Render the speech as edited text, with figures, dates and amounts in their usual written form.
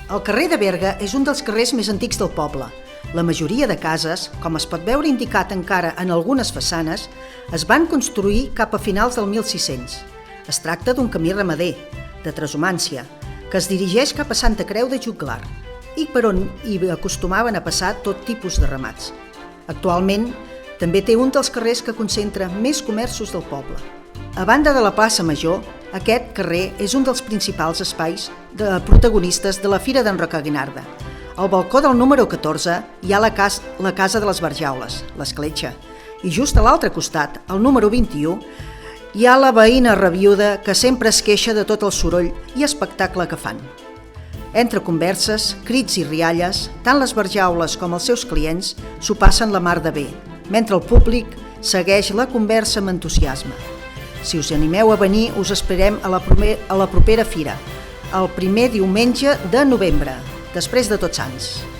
El carrer de Berga és un dels carrers més antics del poble. La majoria de cases, com es pot veure indicat encara en algunes façanes, es van construir cap a finals del 1600. Es tracta d'un camí ramader, de transhumància, que es dirigeix cap a Santa Creu de Juglar i per on hi acostumaven a passar tot tipus de ramats. Actualment, també té un dels carrers que concentra més comerços del poble. A banda de la plaça Major, aquest carrer és un dels principals espais protagonistes de la Fira d'en Roca Guinarda. Al balcó del número 14 hi ha la Casa de les Barjaules, l'escletxa, i just a l'altre costat, al número 21, hi ha la veïna rabiuda que sempre es queixa de tot el soroll i espectacle que fan. Entre converses, crits i rialles, tant les Barjaules com els seus clients s'ho passen la mar de bé, mentre el públic segueix la conversa amb entusiasme. Si us animeu a venir, us esperem a la propera fira, el primer diumenge de novembre, després de Tots Sants.